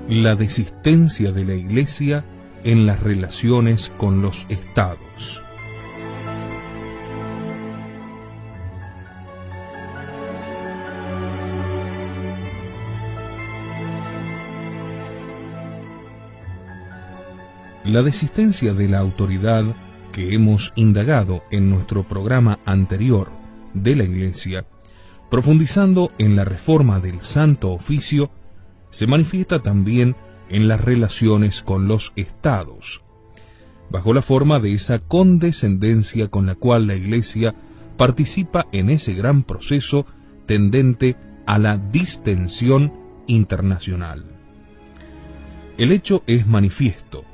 La desistencia de la Iglesia en las relaciones con los estados. La desistencia de la autoridad que hemos indagado en nuestro programa anterior de la Iglesia, profundizando en la reforma del Santo Oficio, se manifiesta también en las relaciones con los estados, bajo la forma de esa condescendencia con la cual la Iglesia participa en ese gran proceso tendente a la distensión internacional. El hecho es manifiesto,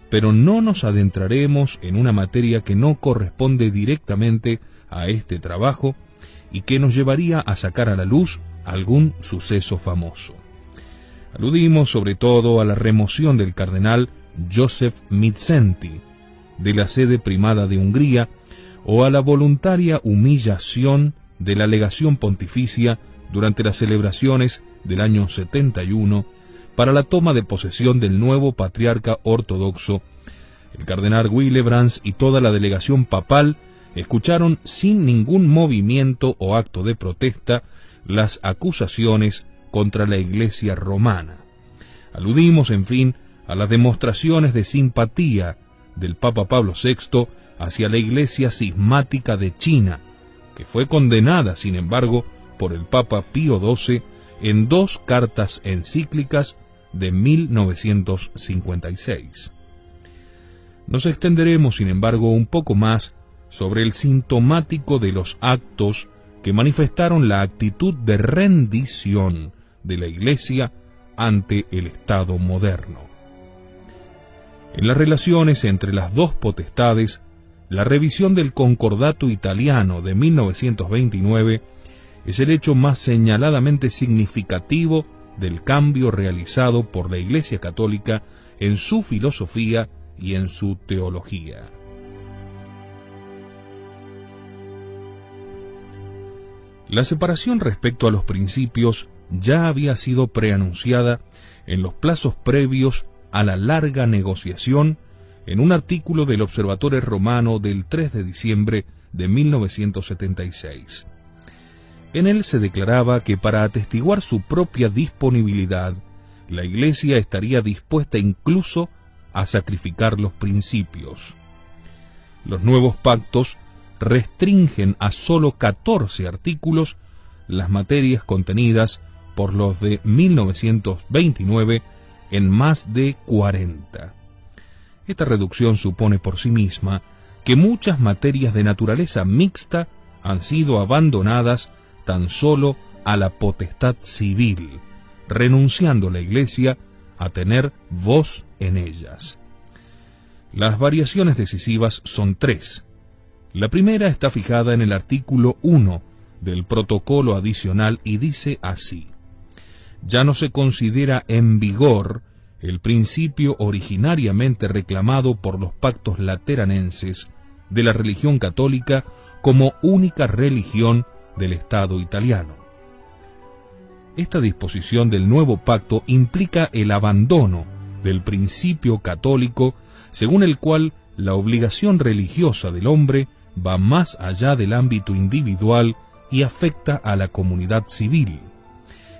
pero no nos adentraremos en una materia que no corresponde directamente a este trabajo y que nos llevaría a sacar a la luz algún suceso famoso. Aludimos sobre todo a la remoción del cardenal József Mindszenty de la sede primada de Hungría o a la voluntaria humillación de la legación pontificia durante las celebraciones del año 71 para la toma de posesión del nuevo patriarca ortodoxo. El cardenal Willebrand y toda la delegación papal escucharon sin ningún movimiento o acto de protesta las acusaciones contra la Iglesia romana. Aludimos, en fin, a las demostraciones de simpatía del Papa Pablo VI hacia la Iglesia cismática de China, que fue condenada, sin embargo, por el Papa Pío XII en 2 cartas encíclicas de 1956. Nos extenderemos, sin embargo, un poco más sobre el sintomático de los actos que manifestaron la actitud de rendición de la Iglesia ante el Estado moderno. En las relaciones entre las dos potestades, la revisión del Concordato italiano de 1929 es el hecho más señaladamente significativo del cambio realizado por la Iglesia Católica en su filosofía y en su teología. La separación respecto a los principios ya había sido preanunciada en los plazos previos a la larga negociación en un artículo del Observatore Romano del 3 de diciembre de 1976. En él se declaraba que para atestiguar su propia disponibilidad, la Iglesia estaría dispuesta incluso a sacrificar los principios. Los nuevos pactos restringen a solo 14 artículos las materias contenidas por los de 1929 en más de 40. Esta reducción supone por sí misma que muchas materias de naturaleza mixta han sido abandonadas tan solo a la potestad civil, renunciando la Iglesia a tener voz en ellas. Las variaciones decisivas son 3. La primera está fijada en el artículo 1 del protocolo adicional y dice así: ya no se considera en vigor el principio originariamente reclamado por los pactos lateranenses de la religión católica como única religión del Estado italiano. Esta disposición del nuevo pacto implica el abandono del principio católico según el cual la obligación religiosa del hombre va más allá del ámbito individual y afecta a la comunidad civil.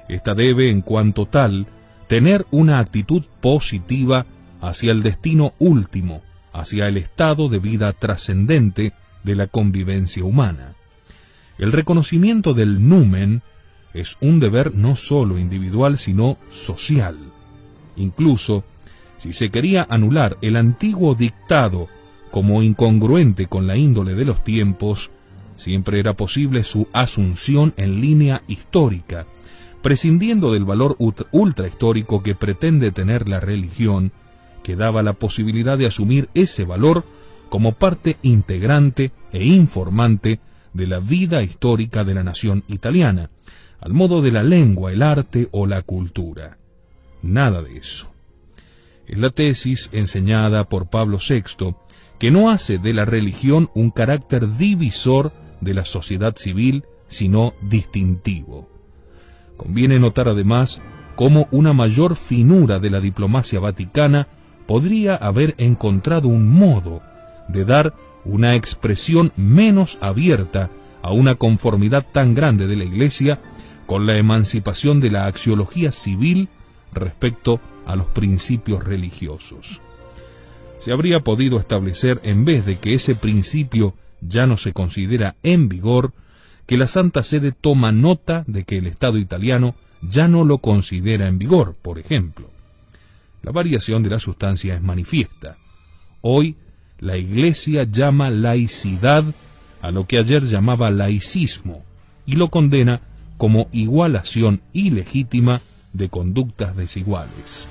Esta debe, en cuanto tal, tener una actitud positiva hacia el destino último, hacia el estado de vida trascendente de la convivencia humana. El reconocimiento del numen es un deber no solo individual, sino social. Incluso, si se quería anular el antiguo dictado como incongruente con la índole de los tiempos, siempre era posible su asunción en línea histórica, prescindiendo del valor ultrahistórico que pretende tener la religión, que daba la posibilidad de asumir ese valor como parte integrante e informante de la vida histórica de la nación italiana, al modo de la lengua, el arte o la cultura. Nada de eso. Es la tesis enseñada por Pablo VI, que no hace de la religión un carácter divisor de la sociedad civil, sino distintivo. Conviene notar además cómo una mayor finura de la diplomacia vaticana podría haber encontrado un modo de dar una expresión menos abierta a una conformidad tan grande de la Iglesia con la emancipación de la axiología civil respecto a los principios religiosos. Se habría podido establecer, en vez de que ese principio ya no se considera en vigor, que la Santa Sede toma nota de que el Estado italiano ya no lo considera en vigor, por ejemplo. La variación de la sustancia es manifiesta. Hoy, la Iglesia llama laicidad a lo que ayer llamaba laicismo, y lo condena como igualación ilegítima de conductas desiguales.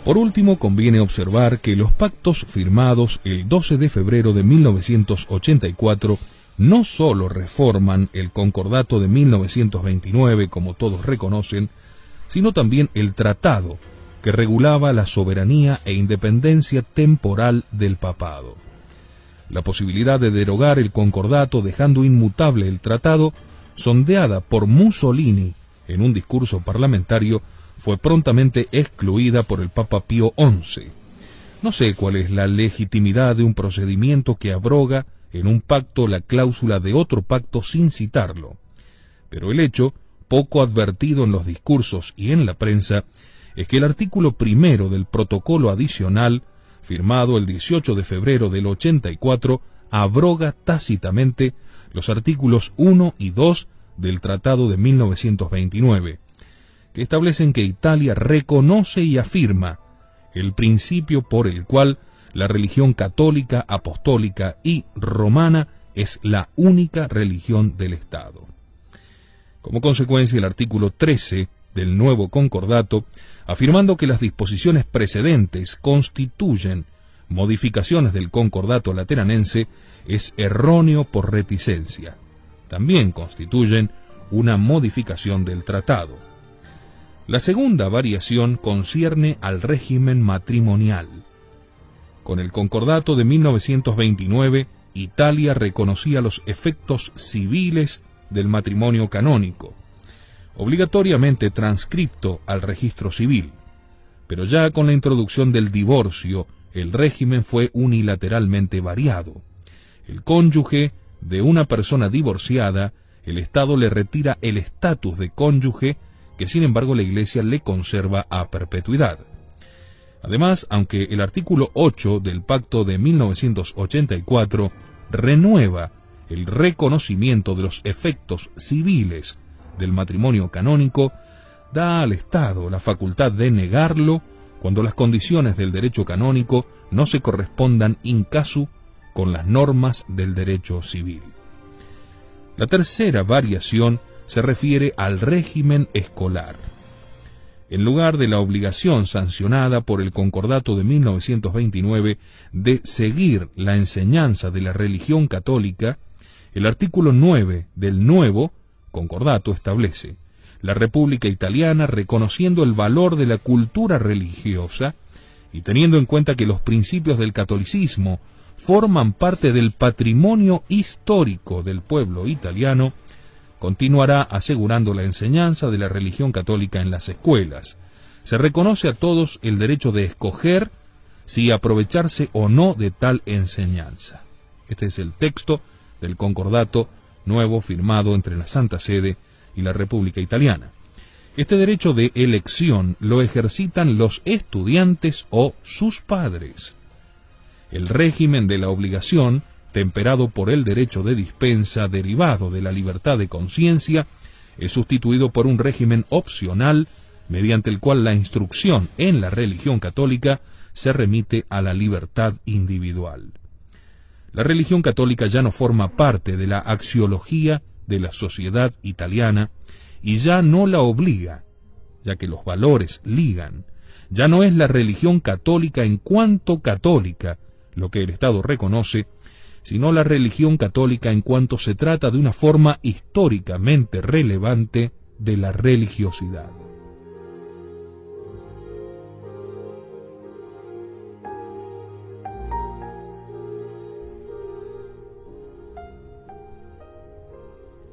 Por último, conviene observar que los pactos firmados el 12 de febrero de 1984 no solo reforman el Concordato de 1929, como todos reconocen, sino también el tratado que regulaba la soberanía e independencia temporal del papado. La posibilidad de derogar el concordato dejando inmutable el tratado, sondeada por Mussolini en un discurso parlamentario, fue prontamente excluida por el Papa Pío XI. No sé cuál es la legitimidad de un procedimiento que abroga en un pacto la cláusula de otro pacto sin citarlo, pero el hecho, poco advertido en los discursos y en la prensa, es que el artículo primero del protocolo adicional, firmado el 18 de febrero del 84, abroga tácitamente los artículos 1 y 2 del Tratado de 1929, que establecen que Italia reconoce y afirma el principio por el cual la religión católica, apostólica y romana es la única religión del Estado. Como consecuencia, el artículo 13 del nuevo concordato, afirmando que las disposiciones precedentes constituyen modificaciones del concordato lateranense, es erróneo por reticencia. También constituyen una modificación del tratado. La segunda variación concierne al régimen matrimonial. Con el concordato de 1929, Italia reconocía los efectos civiles del matrimonio canónico, obligatoriamente transcripto al registro civil, pero ya con la introducción del divorcio, el régimen fue unilateralmente variado. El cónyuge de una persona divorciada, el Estado le retira el estatus de cónyuge, que sin embargo la Iglesia le conserva a perpetuidad. Además, aunque el artículo 8 del Pacto de 1984 renueva el reconocimiento de los efectos civiles del matrimonio canónico, da al Estado la facultad de negarlo cuando las condiciones del derecho canónico no se correspondan in casu con las normas del derecho civil. La tercera variación se refiere al régimen escolar. En lugar de la obligación sancionada por el Concordato de 1929 de seguir la enseñanza de la religión católica, el artículo 9 del nuevo Concordato establece: la República Italiana, reconociendo el valor de la cultura religiosa y teniendo en cuenta que los principios del catolicismo forman parte del patrimonio histórico del pueblo italiano, continuará asegurando la enseñanza de la religión católica en las escuelas. Se reconoce a todos el derecho de escoger si aprovecharse o no de tal enseñanza. Este es el texto del concordato nuevo firmado entre la Santa Sede y la República Italiana. Este derecho de elección lo ejercitan los estudiantes o sus padres. El régimen de la obligación, temperado por el derecho de dispensa derivado de la libertad de conciencia, es sustituido por un régimen opcional mediante el cual la instrucción en la religión católica se remite a la libertad individual. La religión católica ya no forma parte de la axiología de la sociedad italiana y ya no la obliga, ya que los valores ligan. Ya no es la religión católica en cuanto católica lo que el Estado reconoce, sino la religión católica en cuanto se trata de una forma históricamente relevante de la religiosidad.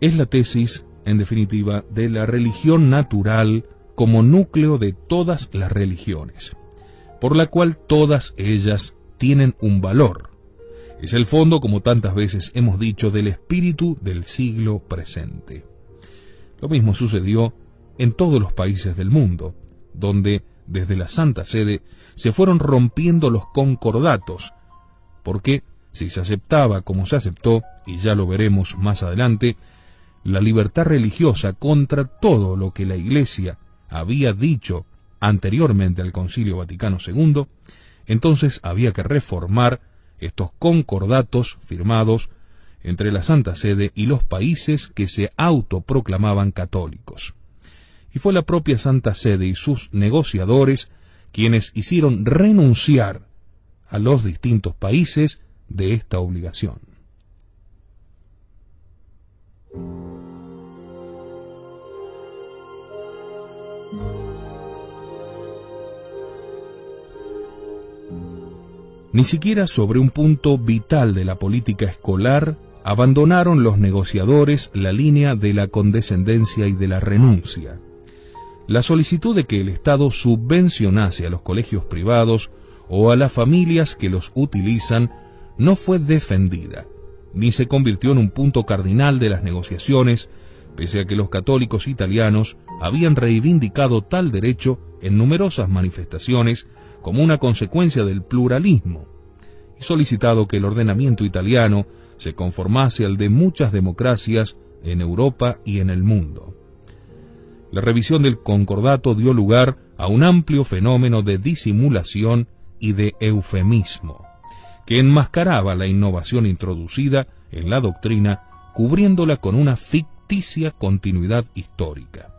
Es la tesis, en definitiva, de la religión natural como núcleo de todas las religiones, por la cual todas ellas tienen un valor. Es el fondo, como tantas veces hemos dicho, del espíritu del siglo presente. Lo mismo sucedió en todos los países del mundo, donde desde la Santa Sede se fueron rompiendo los concordatos, porque si se aceptaba como se aceptó, y ya lo veremos más adelante, la libertad religiosa contra todo lo que la Iglesia había dicho anteriormente al Concilio Vaticano II, entonces había que reformar estos concordatos firmados entre la Santa Sede y los países que se autoproclamaban católicos. Y fue la propia Santa Sede y sus negociadores quienes hicieron renunciar a los distintos países de esta obligación. Ni siquiera sobre un punto vital de la política escolar abandonaron los negociadores la línea de la condescendencia y de la renuncia. La solicitud de que el Estado subvencionase a los colegios privados o a las familias que los utilizan no fue defendida, ni se convirtió en un punto cardinal de las negociaciones, pese a que los católicos italianos habían reivindicado tal derecho en numerosas manifestaciones como una consecuencia del pluralismo, y solicitado que el ordenamiento italiano se conformase al de muchas democracias en Europa y en el mundo. La revisión del concordato dio lugar a un amplio fenómeno de disimulación y de eufemismo, que enmascaraba la innovación introducida en la doctrina, cubriéndola con una ficticia continuidad histórica.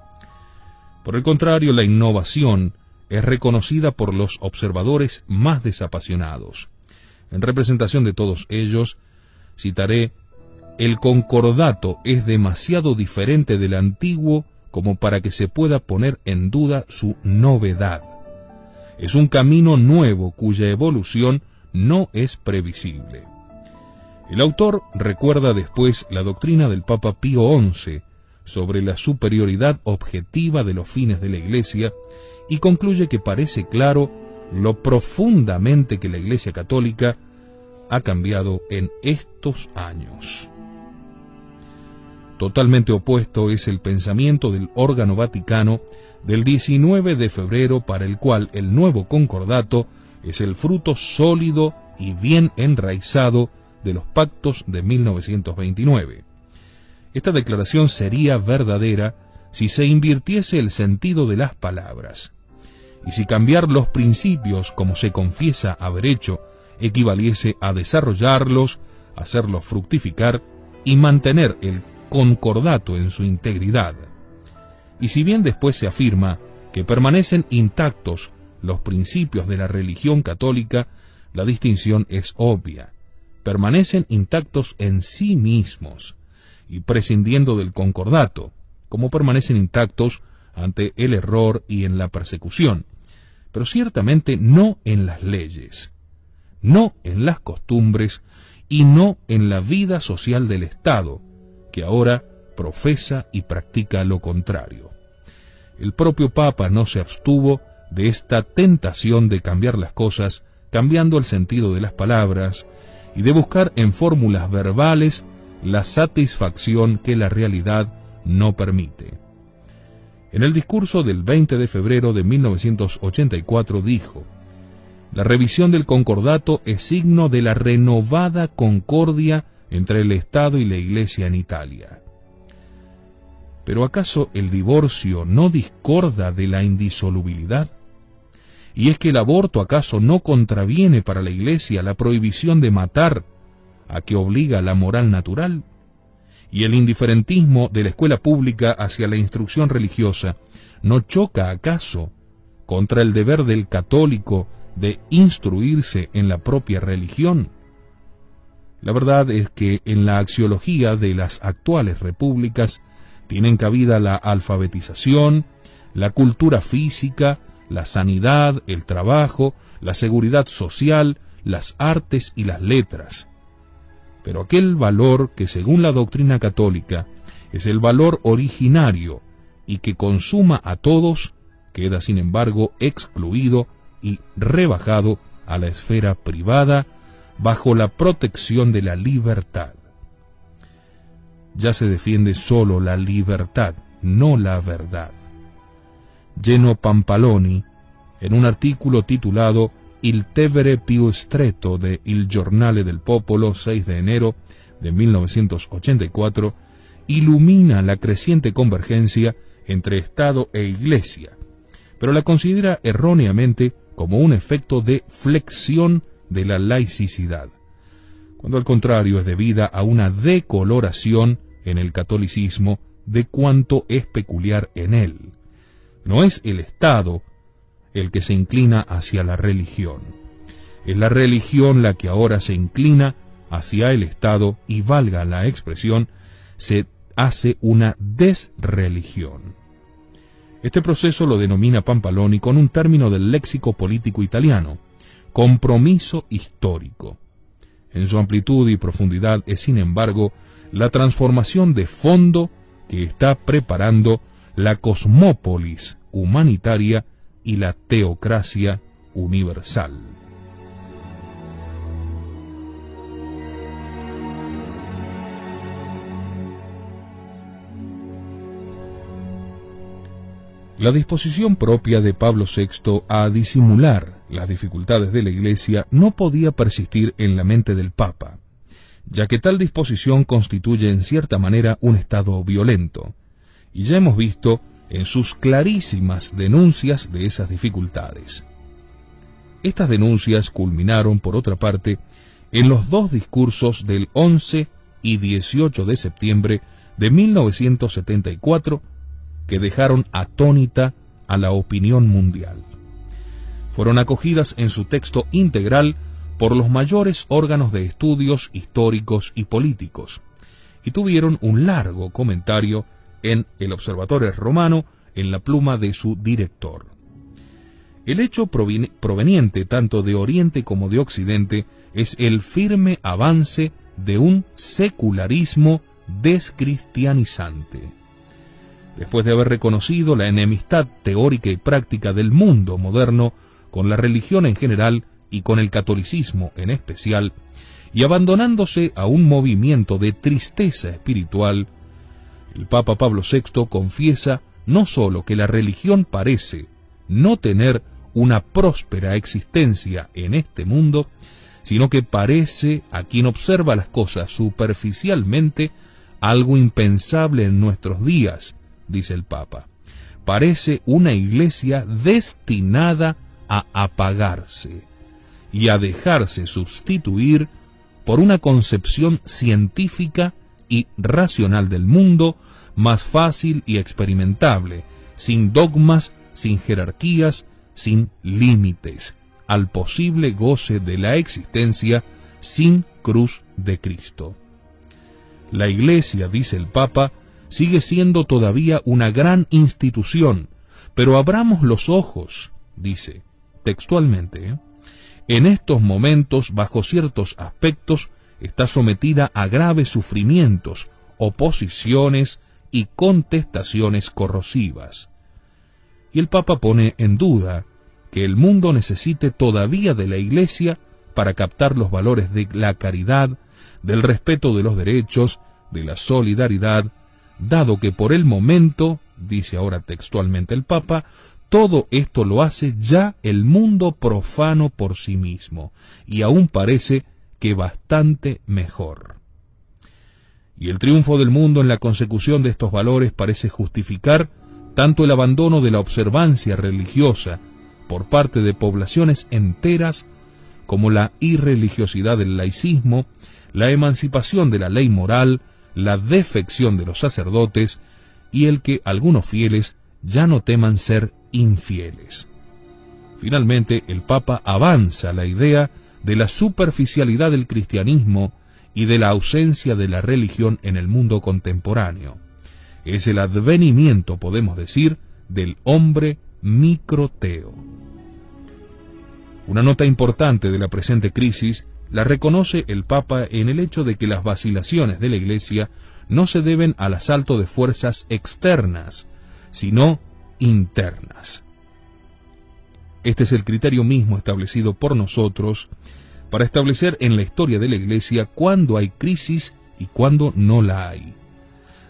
Por el contrario, la innovación es reconocida por los observadores más desapasionados. En representación de todos ellos, citaré: el concordato es demasiado diferente del antiguo como para que se pueda poner en duda su novedad. Es un camino nuevo cuya evolución no es previsible. El autor recuerda después la doctrina del Papa Pío XI sobre la superioridad objetiva de los fines de la Iglesia y concluye que parece claro lo profundamente que la Iglesia Católica ha cambiado en estos años. Totalmente opuesto es el pensamiento del órgano vaticano del 19 de febrero, para el cual el nuevo concordato es el fruto sólido y bien enraizado de los pactos de 1929. Esta declaración sería verdadera si se invirtiese el sentido de las palabras, y si cambiar los principios, como se confiesa haber hecho, equivaliese a desarrollarlos, hacerlos fructificar y mantener el concordato en su integridad. Y si bien después se afirma que permanecen intactos los principios de la religión católica, la distinción es obvia. Permanecen intactos en sí mismos y prescindiendo del concordato, como permanecen intactos ante el error y en la persecución, pero ciertamente no en las leyes, no en las costumbres y no en la vida social del Estado, que ahora profesa y practica lo contrario. El propio Papa no se abstuvo de esta tentación de cambiar las cosas, cambiando el sentido de las palabras, y de buscar en fórmulas verbales la satisfacción que la realidad no permite. En el discurso del 20 de febrero de 1984 dijo: la revisión del concordato es signo de la renovada concordia entre el Estado y la Iglesia en Italia. ¿Pero acaso el divorcio no discorda de la indisolubilidad? ¿Y es que el aborto acaso no contraviene para la Iglesia la prohibición de matar, a que obliga la moral natural? ¿Y el indiferentismo de la escuela pública hacia la instrucción religiosa no choca acaso contra el deber del católico de instruirse en la propia religión? La verdad es que en la axiología de las actuales repúblicas tienen cabida la alfabetización, la cultura física, la sanidad, el trabajo, la seguridad social, las artes y las letras. Pero aquel valor que según la doctrina católica es el valor originario y que consuma a todos, queda sin embargo excluido y rebajado a la esfera privada bajo la protección de la libertad. Ya se defiende solo la libertad, no la verdad. Geno Pampaloni, en un artículo titulado Il Tevere più stretto de Il Giornale del Popolo, 6 de enero de 1984, ilumina la creciente convergencia entre Estado e Iglesia, pero la considera erróneamente como un efecto de flexión de la laicidad, cuando al contrario es debida a una decoloración en el catolicismo de cuanto es peculiar en él. No es el Estado el que se inclina hacia la religión, es la religión la que ahora se inclina hacia el Estado y, valga la expresión, se hace una desreligión. Este proceso lo denomina Pampaloni con un término del léxico político italiano: compromiso histórico. En su amplitud y profundidad es, sin embargo, la transformación de fondo que está preparando la cosmópolis humanitaria y la teocracia universal. La disposición propia de Pablo VI a disimular las dificultades de la Iglesia no podía persistir en la mente del Papa, ya que tal disposición constituye en cierta manera un estado violento, y ya hemos visto en sus clarísimas denuncias de esas dificultades. Estas denuncias culminaron, por otra parte, en los dos discursos del 11 y 18 de septiembre de 1974, que dejaron atónita a la opinión mundial. Fueron acogidas en su texto integral por los mayores órganos de estudios históricos y políticos, y tuvieron un largo comentario en el Observatore Romano en la pluma de su director. El hecho proveniente tanto de Oriente como de Occidente es el firme avance de un secularismo descristianizante. Después de haber reconocido la enemistad teórica y práctica del mundo moderno con la religión en general y con el catolicismo en especial, y abandonándose a un movimiento de tristeza espiritual, el Papa Pablo VI confiesa no sólo que la religión parece no tener una próspera existencia en este mundo, sino que parece, a quien observa las cosas superficialmente, algo impensable en nuestros días, dice el Papa. Parece una iglesia destinada a apagarse y a dejarse sustituir por una concepción científica y racional del mundo, más fácil y experimentable, sin dogmas, sin jerarquías, sin límites, al posible goce de la existencia sin cruz de Cristo. La Iglesia, dice el Papa, sigue siendo todavía una gran institución, pero abramos los ojos, dice textualmente, en estos momentos, bajo ciertos aspectos, está sometida a graves sufrimientos, oposiciones y contestaciones corrosivas. Y el Papa pone en duda que el mundo necesite todavía de la Iglesia para captar los valores de la caridad, del respeto de los derechos, de la solidaridad, dado que por el momento, dice ahora textualmente el Papa, todo esto lo hace ya el mundo profano por sí mismo, y aún parece que bastante mejor. Y el triunfo del mundo en la consecución de estos valores parece justificar tanto el abandono de la observancia religiosa por parte de poblaciones enteras, como la irreligiosidad del laicismo, la emancipación de la ley moral, la defección de los sacerdotes y el que algunos fieles ya no teman ser infieles. Finalmente, el Papa avanza la idea de la superficialidad del cristianismo y de la ausencia de la religión en el mundo contemporáneo. Es el advenimiento, podemos decir, del hombre microteo. Una nota importante de la presente crisis la reconoce el Papa en el hecho de que las vacilaciones de la Iglesia no se deben al asalto de fuerzas externas, sino internas. Este es el criterio mismo establecido por nosotros para establecer en la historia de la Iglesia cuándo hay crisis y cuándo no la hay.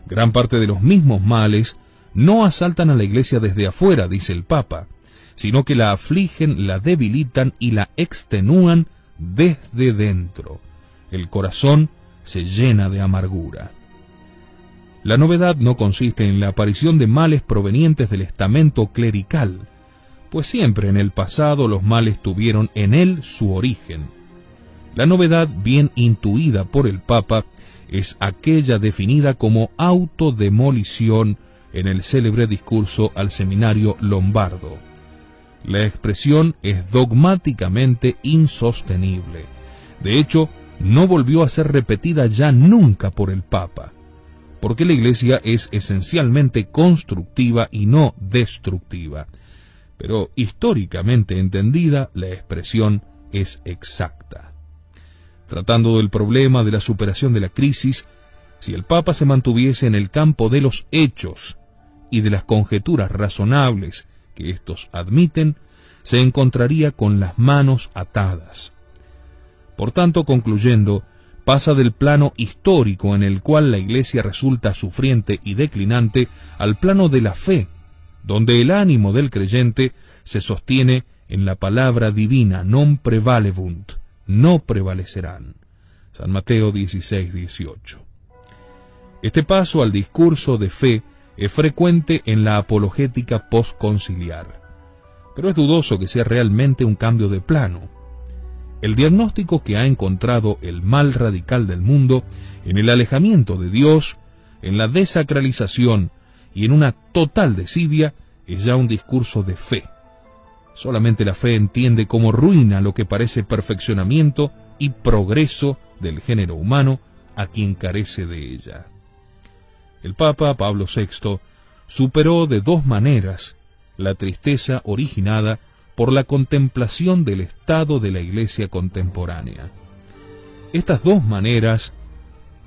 Gran parte de los mismos males no asaltan a la Iglesia desde afuera, dice el Papa, sino que la afligen, la debilitan y la extenúan desde dentro. El corazón se llena de amargura. La novedad no consiste en la aparición de males provenientes del estamento clerical, pues siempre en el pasado los males tuvieron en él su origen. La novedad, bien intuida por el Papa, es aquella definida como autodemolición en el célebre discurso al seminario lombardo. La expresión es dogmáticamente insostenible. De hecho, no volvió a ser repetida ya nunca por el Papa, porque la Iglesia es esencialmente constructiva y no destructiva. Pero históricamente entendida, la expresión es exacta. Tratando del problema de la superación de la crisis, si el Papa se mantuviese en el campo de los hechos y de las conjeturas razonables que éstos admiten, se encontraría con las manos atadas. Por tanto, concluyendo, pasa del plano histórico en el cual la Iglesia resulta sufriente y declinante al plano de la fe, donde el ánimo del creyente se sostiene en la palabra divina, non prevalebunt, no prevalecerán. San Mateo 16:18. Este paso al discurso de fe es frecuente en la apologética postconciliar, pero es dudoso que sea realmente un cambio de plano. El diagnóstico que ha encontrado el mal radical del mundo en el alejamiento de Dios, en la desacralización y en una total desidia es ya un discurso de fe. Solamente la fe entiende como ruina lo que parece perfeccionamiento y progreso del género humano a quien carece de ella. El Papa Pablo VI superó de dos maneras la tristeza originada por la contemplación del estado de la Iglesia contemporánea. Estas dos maneras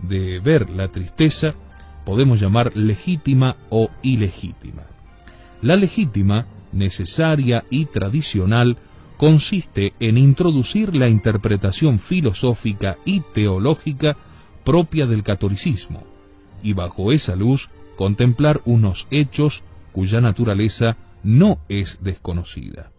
de ver la tristeza podemos llamar legítima o ilegítima. La legítima, necesaria y tradicional, consiste en introducir la interpretación filosófica y teológica propia del catolicismo, y bajo esa luz contemplar unos hechos cuya naturaleza no es desconocida.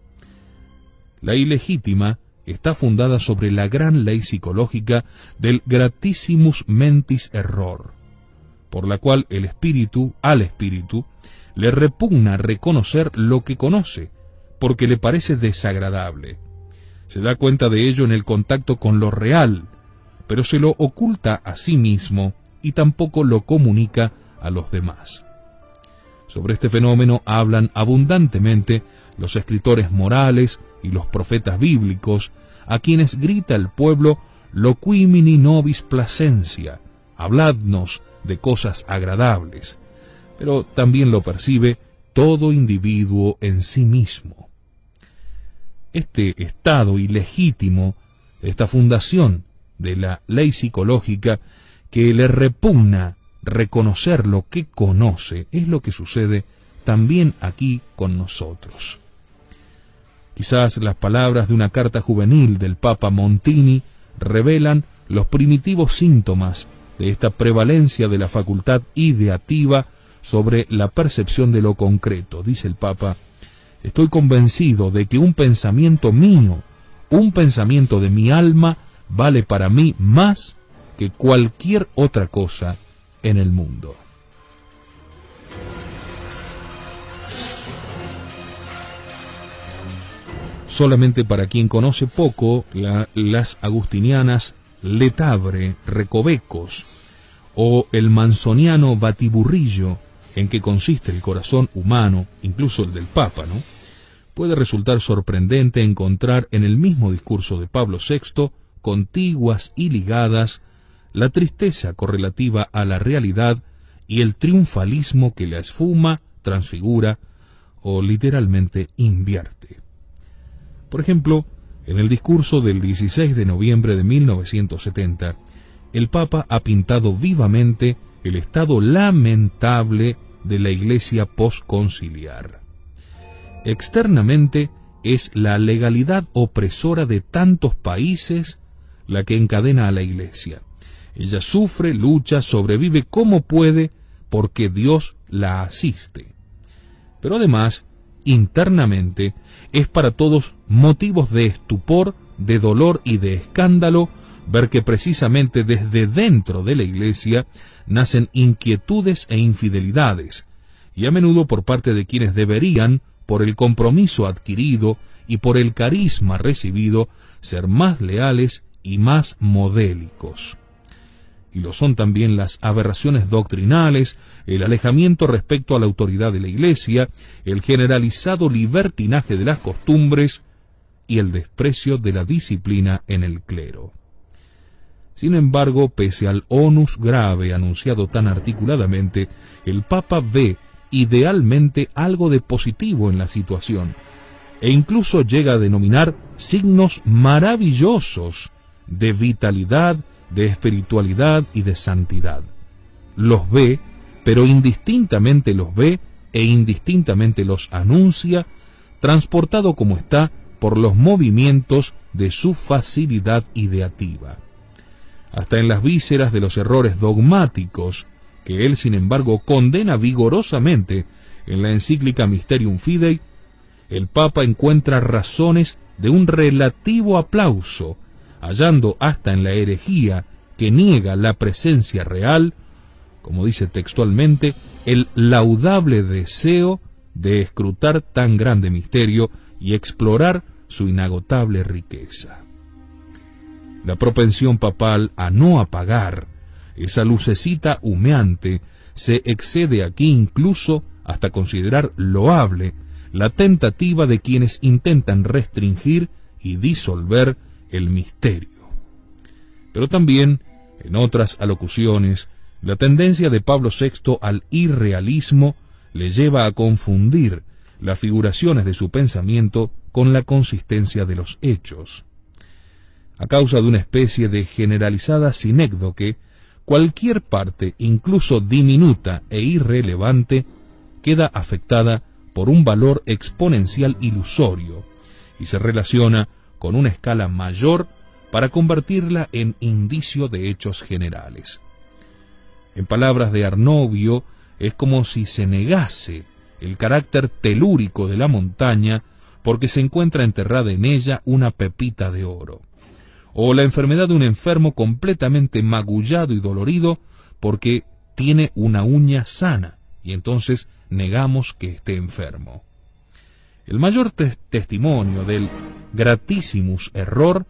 La ilegítima está fundada sobre la gran ley psicológica del gratissimus mentis error, por la cual al espíritu le repugna reconocer lo que conoce, porque le parece desagradable. Se da cuenta de ello en el contacto con lo real, pero se lo oculta a sí mismo y tampoco lo comunica a los demás. Sobre este fenómeno hablan abundantemente los escritores morales y los profetas bíblicos, a quienes grita el pueblo: loquimini nobis placencia, habladnos de cosas agradables, pero también lo percibe todo individuo en sí mismo. Este estado ilegítimo, esta fundación de la ley psicológica que le repugna reconocer lo que conoce, es lo que sucede también aquí con nosotros. Quizás las palabras de una carta juvenil del Papa Montini revelan los primitivos síntomas de esta prevalencia de la facultad ideativa sobre la percepción de lo concreto. Dice el Papa: estoy convencido de que un pensamiento mío, un pensamiento de mi alma, vale para mí más que cualquier otra cosa en el mundo. Solamente para quien conoce poco las agustinianas Letabre, Recovecos, o el manzoniano batiburrillo en que consiste el corazón humano, incluso el del Papa, ¿no?, puede resultar sorprendente encontrar en el mismo discurso de Pablo VI, contiguas y ligadas, la tristeza correlativa a la realidad y el triunfalismo que la esfuma, transfigura o literalmente invierte. Por ejemplo, En el discurso del 16 de noviembre de 1970, el Papa ha pintado vivamente el estado lamentable de la Iglesia posconciliar. Externamente es la legalidad opresora de tantos países la que encadena a la Iglesia. Ella sufre, lucha, sobrevive como puede porque Dios la asiste. Pero además, internamente, es para todos motivos de estupor, de dolor y de escándalo ver que precisamente desde dentro de la Iglesia nacen inquietudes e infidelidades, y a menudo por parte de quienes deberían, por el compromiso adquirido y por el carisma recibido, ser más leales y más modélicos. Y lo son también las aberraciones doctrinales, el alejamiento respecto a la autoridad de la Iglesia, el generalizado libertinaje de las costumbres y el desprecio de la disciplina en el clero. Sin embargo, pese al onus grave anunciado tan articuladamente, el Papa ve idealmente algo de positivo en la situación, e incluso llega a denominar signos maravillosos de vitalidad, de espiritualidad y de santidad. Los ve, pero indistintamente los ve e indistintamente los anuncia, transportado como está por los movimientos de su facilidad ideativa. Hasta en las vísceras de los errores dogmáticos, que él sin embargo condena vigorosamente en la encíclica Mysterium Fidei, el Papa encuentra razones de un relativo aplauso, hallando hasta en la herejía que niega la presencia real, como dice textualmente, el laudable deseo de escrutar tan grande misterio y explorar su inagotable riqueza. La propensión papal a no apagar esa lucecita humeante se excede aquí incluso hasta considerar loable la tentativa de quienes intentan restringir y disolver el misterio. Pero también, en otras alocuciones, la tendencia de Pablo VI al irrealismo le lleva a confundir las figuraciones de su pensamiento con la consistencia de los hechos. A causa de una especie de generalizada sinécdoque, cualquier parte, incluso diminuta e irrelevante, queda afectada por un valor exponencial ilusorio y se relaciona con una escala mayor para convertirla en indicio de hechos generales. En palabras de Arnovio, es como si se negase el carácter telúrico de la montaña porque se encuentra enterrada en ella una pepita de oro, o la enfermedad de un enfermo completamente magullado y dolorido porque tiene una uña sana, y entonces negamos que esté enfermo. El mayor testimonio del gratissimus error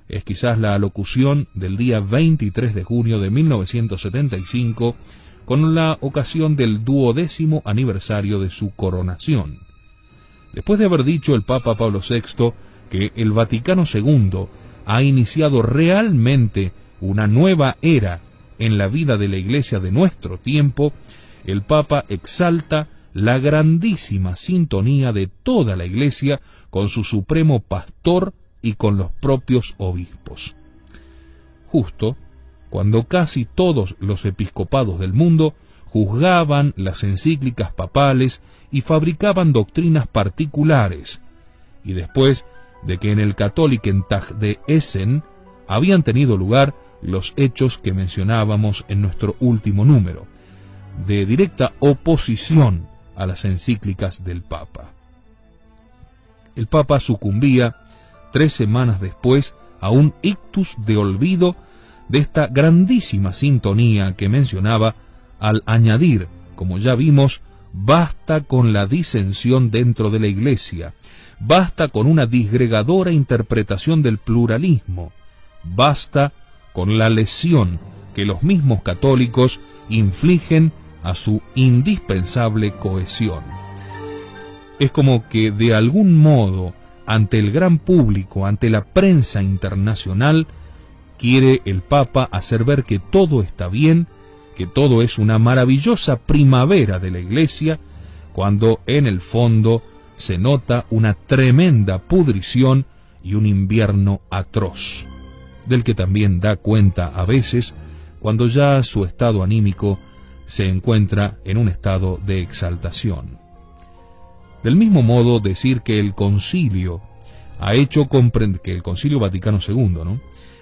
es quizás la alocución del día 23 de junio de 1975 con la ocasión del 12º aniversario de su coronación. Después de haber dicho el Papa Pablo VI que el Vaticano II ha iniciado realmente una nueva era en la vida de la Iglesia de nuestro tiempo, el Papa exalta la grandísima sintonía de toda la Iglesia con su supremo pastor y con los propios obispos. Justo cuando casi todos los episcopados del mundo juzgaban las encíclicas papales y fabricaban doctrinas particulares, y después de que en el Katholikentag de Essen habían tenido lugar los hechos que mencionábamos en nuestro último número, de directa oposición a las encíclicas del Papa. El Papa sucumbía 3 semanas después a un ictus de olvido de esta grandísima sintonía que mencionaba, al añadir, como ya vimos, basta con la disensión dentro de la Iglesia, basta con una disgregadora interpretación del pluralismo, basta con la lesión que los mismos católicos infligen a su indispensable cohesión. Es como que de algún modo, ante el gran público, ante la prensa internacional, quiere el Papa hacer ver que todo está bien, que todo es una maravillosa primavera de la Iglesia, cuando en el fondo se nota una tremenda pudrición y un invierno atroz, del que también da cuenta a veces cuando ya su estado anímico se encuentra en un estado de exaltación. Del mismo modo, decir que el concilio ha hecho comprender, que el Concilio Vaticano II,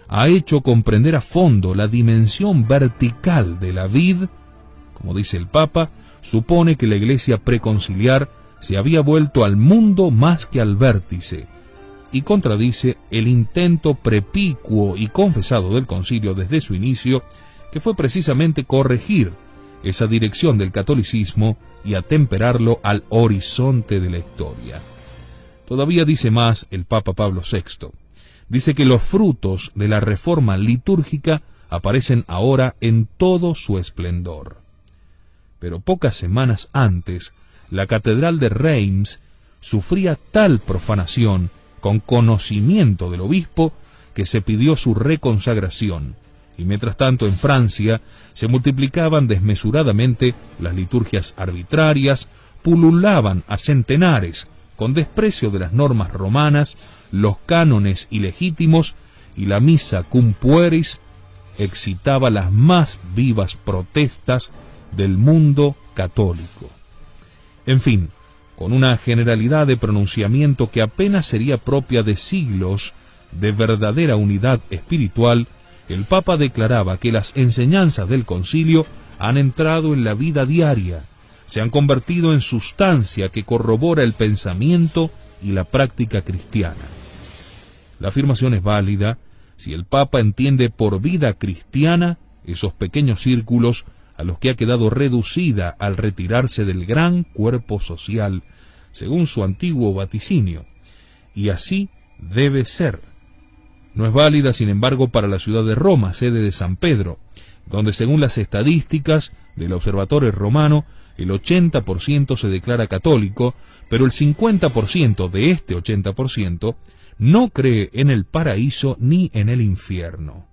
ha hecho comprender a fondo la dimensión vertical de la vid, como dice el Papa, supone que la Iglesia preconciliar se había vuelto al mundo más que al vértice, y contradice el intento prepicuo y confesado del concilio desde su inicio, que fue precisamente corregir esa dirección del catolicismo y atemperarlo al horizonte de la historia. Todavía dice más el Papa Pablo VI. Dice que los frutos de la reforma litúrgica aparecen ahora en todo su esplendor. Pero pocas semanas antes, la catedral de Reims sufría tal profanación con conocimiento del obispo que se pidió su reconsagración, y mientras tanto en Francia se multiplicaban desmesuradamente las liturgias arbitrarias, pululaban a centenares, con desprecio de las normas romanas, los cánones ilegítimos, y la misa cum pueris excitaba las más vivas protestas del mundo católico. En fin, con una generalidad de pronunciamiento que apenas sería propia de siglos de verdadera unidad espiritual, el Papa declaraba que las enseñanzas del concilio han entrado en la vida diaria, se han convertido en sustancia que corrobora el pensamiento y la práctica cristiana. La afirmación es válida si el Papa entiende por vida cristiana esos pequeños círculos a los que ha quedado reducida al retirarse del gran cuerpo social, según su antiguo vaticinio, y así debe ser. No es válida, sin embargo, para la ciudad de Roma, sede de San Pedro, donde según las estadísticas del Observatorio Romano, el 80% se declara católico, pero el 50% de este 80% no cree en el paraíso ni en el infierno.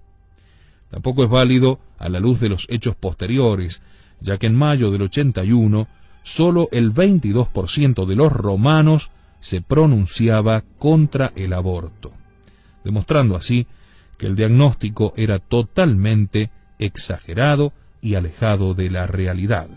Tampoco es válido a la luz de los hechos posteriores, ya que en mayo del 81, solo el 22% de los romanos se pronunciaba contra el aborto, demostrando así que el diagnóstico era totalmente exagerado y alejado de la realidad.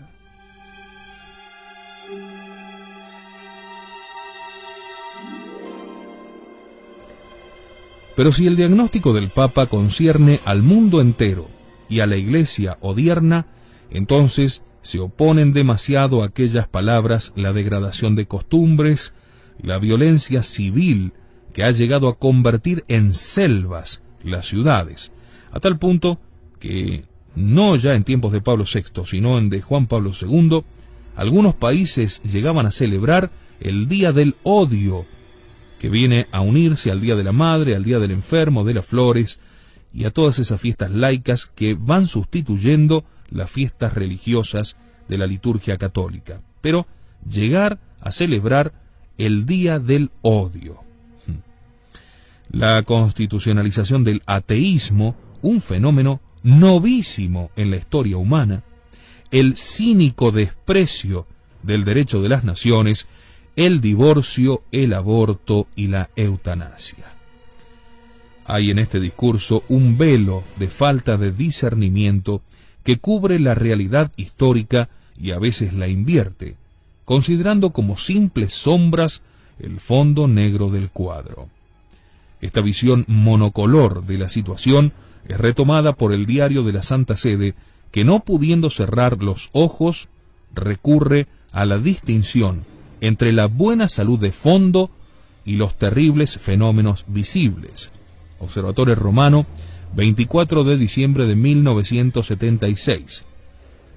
Pero si el diagnóstico del Papa concierne al mundo entero y a la Iglesia odierna, entonces se oponen demasiado a aquellas palabras la degradación de costumbres, la violencia civil que ha llegado a convertir en selvas las ciudades, a tal punto que, no ya en tiempos de Pablo VI, sino en de Juan Pablo II, algunos países llegaban a celebrar el Día del Odio, que viene a unirse al Día de la Madre, al Día del Enfermo, de las Flores, y a todas esas fiestas laicas que van sustituyendo las fiestas religiosas de la liturgia católica. Pero llegar a celebrar el Día del Odio. La constitucionalización del ateísmo, un fenómeno novísimo en la historia humana, el cínico desprecio del derecho de las naciones, el divorcio, el aborto y la eutanasia. Hay en este discurso un velo de falta de discernimiento que cubre la realidad histórica y a veces la invierte, considerando como simples sombras el fondo negro del cuadro. Esta visión monocolor de la situación es retomada por el Diario de la Santa Sede, que no pudiendo cerrar los ojos, recurre a la distinción entre la buena salud de fondo y los terribles fenómenos visibles. Observatorio Romano, 24 de diciembre de 1976.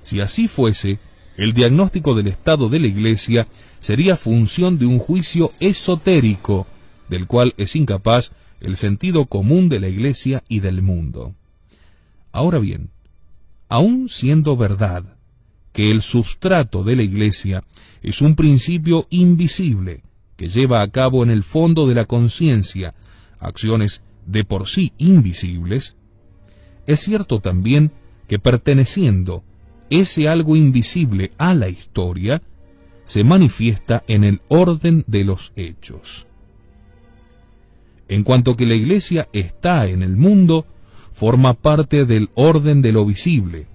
Si así fuese, el diagnóstico del estado de la Iglesia sería función de un juicio esotérico, del cual es incapaz el sentido común de la Iglesia y del mundo. Ahora bien, aun siendo verdad que el substrato de la Iglesia es un principio invisible que lleva a cabo en el fondo de la conciencia acciones de por sí invisibles, es cierto también que perteneciendo ese algo invisible a la historia, se manifiesta en el orden de los hechos. En cuanto que la Iglesia está en el mundo, forma parte del orden de lo visible.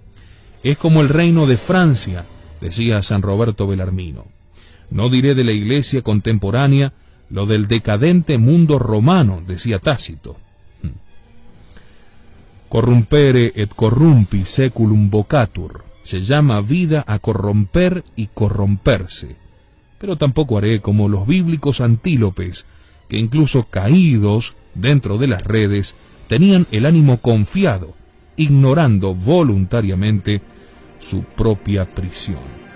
Es como el reino de Francia, decía San Roberto Bellarmino. No diré de la Iglesia contemporánea lo del decadente mundo romano, decía Tácito. Corrumpere et corrumpi seculum vocatur. Se llama vida a corromper y corromperse. Pero tampoco haré como los bíblicos antílopes, que incluso caídos dentro de las redes, tenían el ánimo confiado, ignorando voluntariamente su propia prisión.